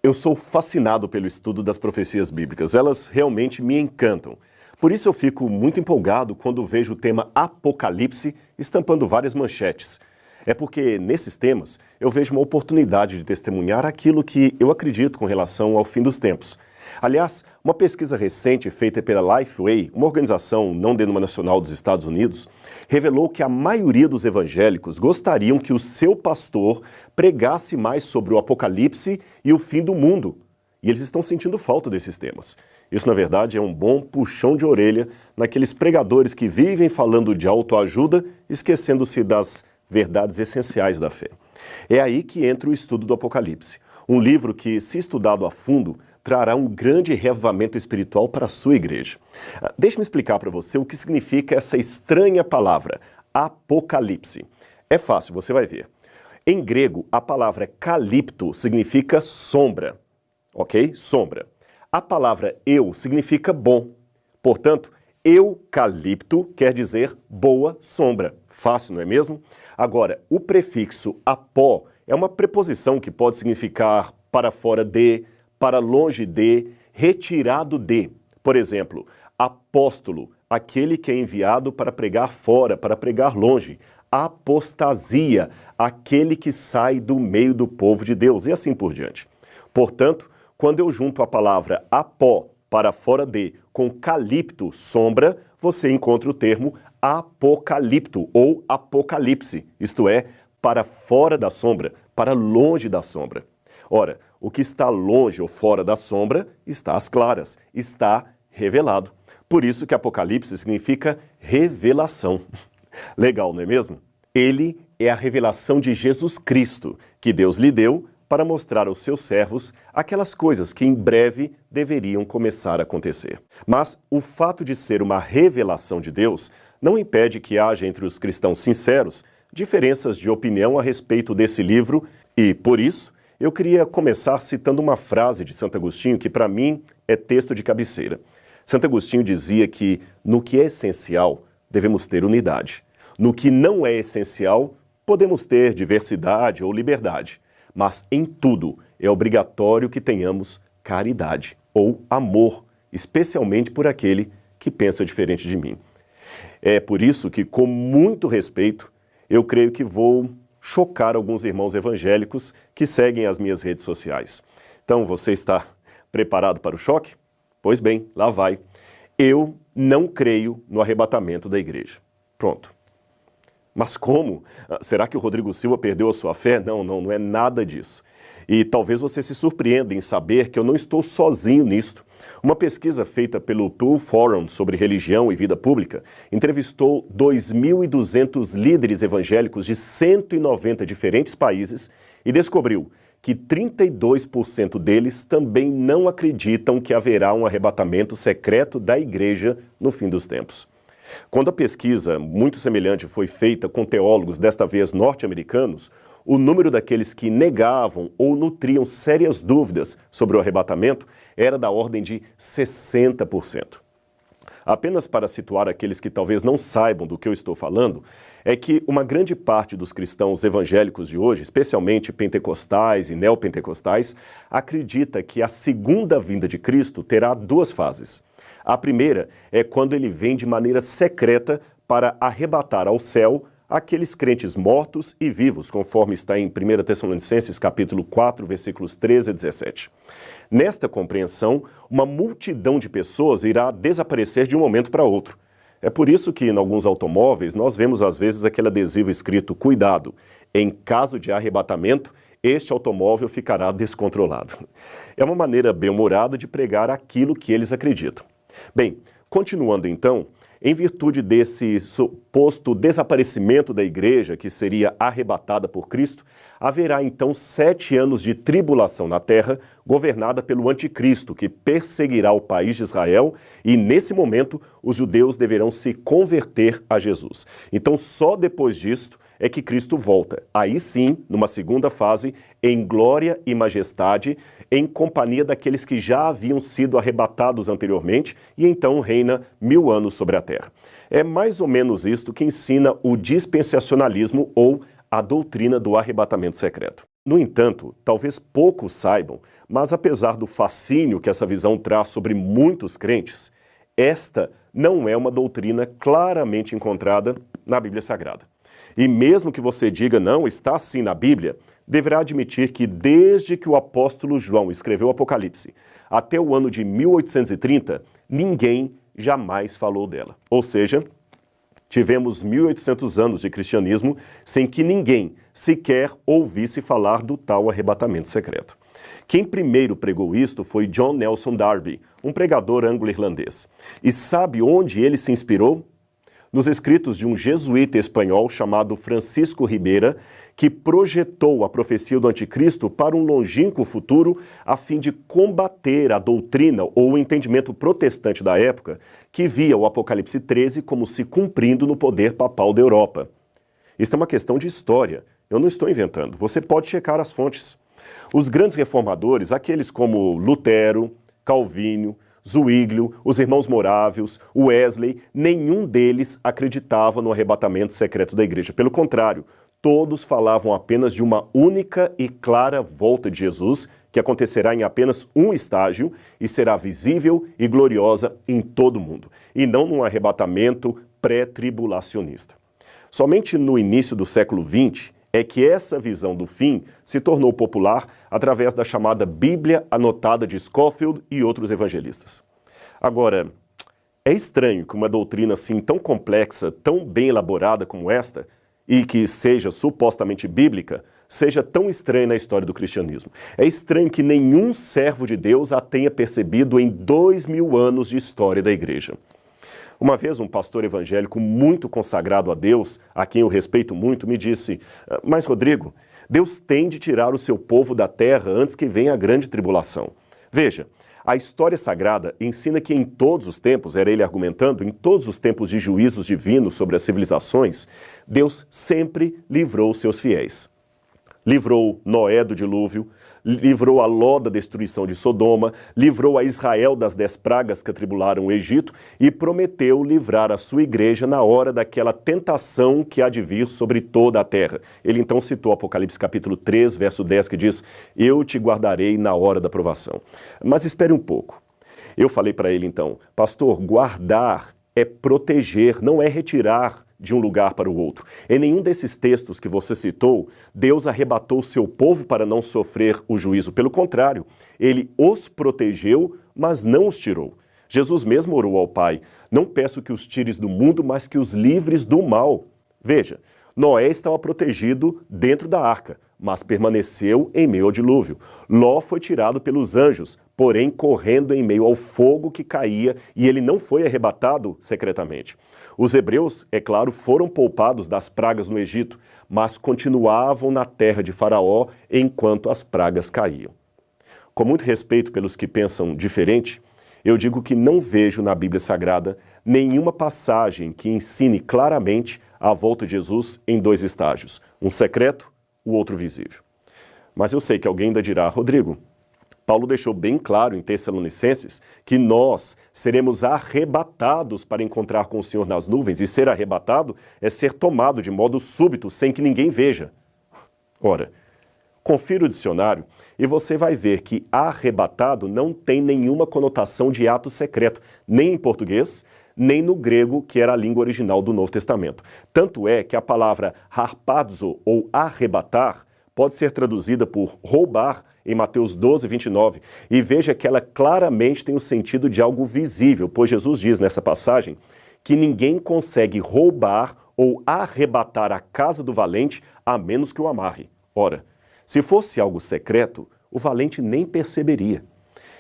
Eu sou fascinado pelo estudo das profecias bíblicas. Elas realmente me encantam. Por isso eu fico muito empolgado quando vejo o tema Apocalipse estampando várias manchetes. É porque, nesses temas, eu vejo uma oportunidade de testemunhar aquilo que eu acredito com relação ao fim dos tempos. Aliás, uma pesquisa recente feita pela Lifeway, uma organização não denominacional dos Estados Unidos, revelou que a maioria dos evangélicos gostariam que o seu pastor pregasse mais sobre o Apocalipse e o fim do mundo. E eles estão sentindo falta desses temas. Isso, na verdade, é um bom puxão de orelha naqueles pregadores que vivem falando de autoajuda, esquecendo-se das verdades essenciais da fé. É aí que entra o estudo do Apocalipse. Um livro que, se estudado a fundo, trará um grande reavivamento espiritual para a sua igreja. Deixe-me explicar para você o que significa essa estranha palavra, Apocalipse. É fácil, você vai ver. Em grego, a palavra calipto significa sombra, ok? Sombra. A palavra eu significa bom. Portanto, eucalipto quer dizer boa sombra. Fácil, não é mesmo? Agora, o prefixo apó é uma preposição que pode significar para fora de, para longe de, retirado de. Por exemplo, apóstolo, aquele que é enviado para pregar fora, para pregar longe. Apostasia, aquele que sai do meio do povo de Deus, e assim por diante. Portanto, quando eu junto a palavra apó, para fora de, com calipto, sombra, você encontra o termo apocalipto ou apocalipse, isto é, para fora da sombra, para longe da sombra. Ora, o que está longe ou fora da sombra está às claras, está revelado. Por isso que Apocalipse significa revelação. Legal, não é mesmo? Ele é a revelação de Jesus Cristo, que Deus lhe deu para mostrar aos seus servos aquelas coisas que em breve deveriam começar a acontecer. Mas o fato de ser uma revelação de Deus não impede que haja entre os cristãos sinceros diferenças de opinião a respeito desse livro e, por isso, eu queria começar citando uma frase de Santo Agostinho que, para mim, é texto de cabeceira. Santo Agostinho dizia que, no que é essencial, devemos ter unidade. No que não é essencial, podemos ter diversidade ou liberdade. Mas, em tudo, é obrigatório que tenhamos caridade ou amor, especialmente por aquele que pensa diferente de mim. É por isso que, com muito respeito, eu creio que vou chocar alguns irmãos evangélicos que seguem as minhas redes sociais. Então, você está preparado para o choque? Pois bem, lá vai. Eu não creio no arrebatamento da igreja. Pronto. Mas como? Será que o Rodrigo Silva perdeu a sua fé? Não é nada disso. E talvez você se surpreenda em saber que eu não estou sozinho nisto. Uma pesquisa feita pelo Pew Forum sobre religião e vida pública entrevistou 2.200 líderes evangélicos de 190 diferentes países e descobriu que 32% deles também não acreditam que haverá um arrebatamento secreto da igreja no fim dos tempos. Quando a pesquisa muito semelhante foi feita com teólogos, desta vez norte-americanos, o número daqueles que negavam ou nutriam sérias dúvidas sobre o arrebatamento era da ordem de 60%. Apenas para situar aqueles que talvez não saibam do que eu estou falando, é que uma grande parte dos cristãos evangélicos de hoje, especialmente pentecostais e neopentecostais, acredita que a segunda vinda de Cristo terá duas fases. A primeira é quando ele vem de maneira secreta para arrebatar ao céu aqueles crentes mortos e vivos, conforme está em 1 Tessalonicenses capítulo 4, versículos 13 a 17. Nesta compreensão, uma multidão de pessoas irá desaparecer de um momento para outro. É por isso que, em alguns automóveis, nós vemos às vezes aquele adesivo escrito "Cuidado, em caso de arrebatamento, este automóvel ficará descontrolado". É uma maneira bem-humorada de pregar aquilo que eles acreditam. Bem, continuando então, em virtude desse suposto desaparecimento da igreja, que seria arrebatada por Cristo, haverá então 7 anos de tribulação na terra, governada pelo anticristo, que perseguirá o país de Israel, e nesse momento os judeus deverão se converter a Jesus. Então só depois disto é que Cristo volta, aí sim, numa segunda fase, em glória e majestade, em companhia daqueles que já haviam sido arrebatados anteriormente, e então reina 1000 anos sobre a terra. É mais ou menos isto que ensina o dispensacionalismo ou a doutrina do arrebatamento secreto. No entanto, talvez poucos saibam, mas apesar do fascínio que essa visão traz sobre muitos crentes, esta não é uma doutrina claramente encontrada na Bíblia Sagrada. E mesmo que você diga não, está assim na Bíblia, deverá admitir que desde que o apóstolo João escreveu o Apocalipse até o ano de 1830, ninguém jamais falou dela. Ou seja, tivemos 1800 anos de cristianismo sem que ninguém sequer ouvisse falar do tal arrebatamento secreto. Quem primeiro pregou isto foi John Nelson Darby, um pregador anglo-irlandês. E sabe onde ele se inspirou? Nos escritos de um jesuíta espanhol chamado Francisco Ribeira, que projetou a profecia do anticristo para um longínquo futuro a fim de combater a doutrina ou o entendimento protestante da época, que via o Apocalipse 13 como se cumprindo no poder papal da Europa. Isto é uma questão de história, eu não estou inventando, você pode checar as fontes. Os grandes reformadores, aqueles como Lutero, Calvino, Zwinglio, os irmãos Morávios, Wesley, nenhum deles acreditava no arrebatamento secreto da igreja. Pelo contrário, todos falavam apenas de uma única e clara volta de Jesus, que acontecerá em apenas um estágio e será visível e gloriosa em todo o mundo, e não num arrebatamento pré-tribulacionista. Somente no início do século XX é que essa visão do fim se tornou popular através da chamada Bíblia Anotada de Scofield e outros evangelistas. Agora, é estranho que uma doutrina assim tão complexa, tão bem elaborada como esta, e que seja supostamente bíblica, seja tão estranha na história do cristianismo. É estranho que nenhum servo de Deus a tenha percebido em 2000 anos de história da igreja. Uma vez um pastor evangélico muito consagrado a Deus, a quem eu respeito muito, me disse: mas Rodrigo, Deus tem de tirar o seu povo da terra antes que venha a grande tribulação. Veja, a história sagrada ensina que em todos os tempos, era ele argumentando, em todos os tempos de juízos divinos sobre as civilizações, Deus sempre livrou seus fiéis. Livrou Noé do dilúvio, livrou a Ló da destruição de Sodoma, livrou a Israel das 10 pragas que atribularam o Egito e prometeu livrar a sua igreja na hora daquela tentação que há de vir sobre toda a terra. Ele então citou Apocalipse capítulo 3, verso 10, que diz: eu te guardarei na hora da provação. Mas espere um pouco. Eu falei para ele então: pastor, guardar é proteger, não é retirar de um lugar para o outro. Em nenhum desses textos que você citou, Deus arrebatou o seu povo para não sofrer o juízo. Pelo contrário, ele os protegeu, mas não os tirou. Jesus mesmo orou ao Pai: não peço que os tires do mundo, mas que os livres do mal. Veja, Noé estava protegido dentro da arca, mas permaneceu em meio ao dilúvio. Ló foi tirado pelos anjos, porém correndo em meio ao fogo que caía, e ele não foi arrebatado secretamente. Os hebreus, é claro, foram poupados das pragas no Egito, mas continuavam na terra de Faraó enquanto as pragas caíam. Com muito respeito pelos que pensam diferente, eu digo que não vejo na Bíblia Sagrada nenhuma passagem que ensine claramente a volta de Jesus em 2 estágios, um secreto, o outro visível. Mas eu sei que alguém ainda dirá: Rodrigo, Paulo deixou bem claro em Tessalonicenses que nós seremos arrebatados para encontrar com o Senhor nas nuvens, e ser arrebatado é ser tomado de modo súbito, sem que ninguém veja. Ora, confira o dicionário e você vai ver que arrebatado não tem nenhuma conotação de ato secreto, nem em português, nem no grego, que era a língua original do Novo Testamento. Tanto é que a palavra harpazo, ou arrebatar, pode ser traduzida por roubar em Mateus 12, 29. E veja que ela claramente tem o sentido de algo visível, pois Jesus diz nessa passagem que ninguém consegue roubar ou arrebatar a casa do valente a menos que o amarre. Ora, se fosse algo secreto, o valente nem perceberia.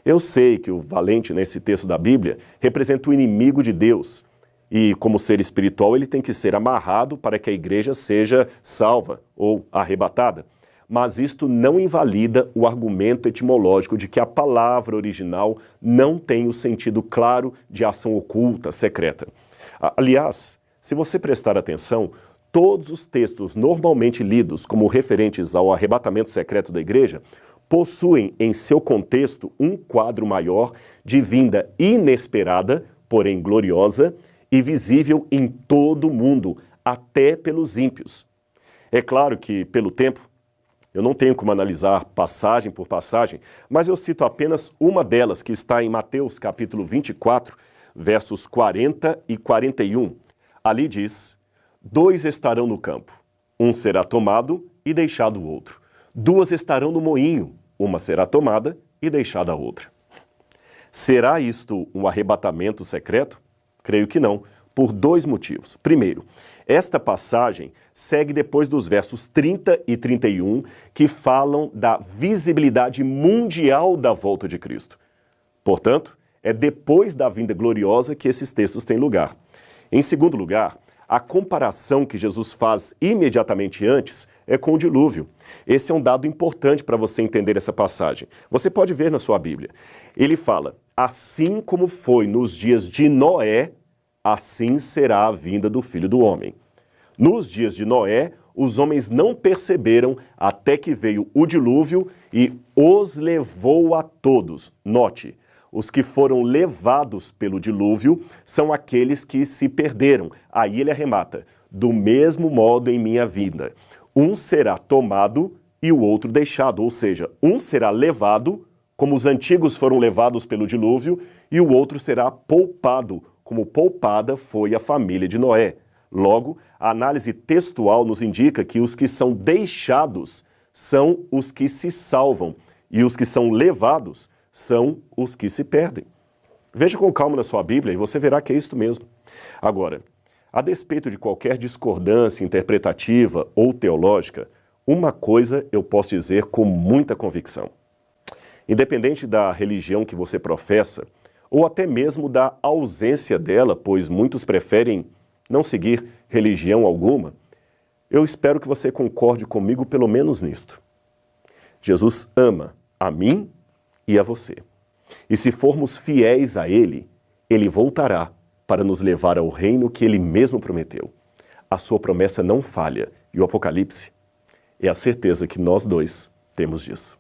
Eu sei que o valente nesse texto da Bíblia representa o inimigo de Deus. E como ser espiritual, ele tem que ser amarrado para que a igreja seja salva ou arrebatada. Mas isto não invalida o argumento etimológico de que a palavra original não tem o sentido claro de ação oculta, secreta. Aliás, se você prestar atenção, todos os textos normalmente lidos como referentes ao arrebatamento secreto da igreja possuem em seu contexto um quadro maior de vinda inesperada, porém gloriosa, e visível em todo o mundo, até pelos ímpios. É claro que, pelo tempo, Eu não tenho como analisar passagem por passagem, mas eu cito apenas uma delas, que está em Mateus capítulo 24, versos 40 e 41. Ali diz: 2 estarão no campo, um será tomado e deixado o outro. 2 estarão no moinho, uma será tomada e deixada a outra. Será isto um arrebatamento secreto? Creio que não, por 2 motivos. Primeiro, esta passagem segue depois dos versos 30 e 31, que falam da visibilidade mundial da volta de Cristo. Portanto, é depois da vinda gloriosa que esses textos têm lugar. Em segundo lugar, a comparação que Jesus faz imediatamente antes é com o dilúvio. Esse é um dado importante para você entender essa passagem. Você pode ver na sua Bíblia. Ele fala: assim como foi nos dias de Noé, assim será a vinda do Filho do Homem. Nos dias de Noé, os homens não perceberam até que veio o dilúvio e os levou a todos. Note, os que foram levados pelo dilúvio são aqueles que se perderam. Aí ele arremata: do mesmo modo em minha vinda. Um será tomado e o outro deixado. Ou seja, um será levado, como os antigos foram levados pelo dilúvio, e o outro será poupado, como poupada foi a família de Noé. Logo, a análise textual nos indica que os que são deixados são os que se salvam, e os que são levados são os que se perdem. Veja com calma na sua Bíblia e você verá que é isto mesmo. Agora, a despeito de qualquer discordância interpretativa ou teológica, uma coisa eu posso dizer com muita convicção. Independente da religião que você professa, ou até mesmo da ausência dela, pois muitos preferem não seguir religião alguma, eu espero que você concorde comigo pelo menos nisto. Jesus ama a mim e a você. E se formos fiéis a Ele, Ele voltará para nos levar ao reino que Ele mesmo prometeu. A sua promessa não falha, e o Apocalipse é a certeza que nós dois temos disso.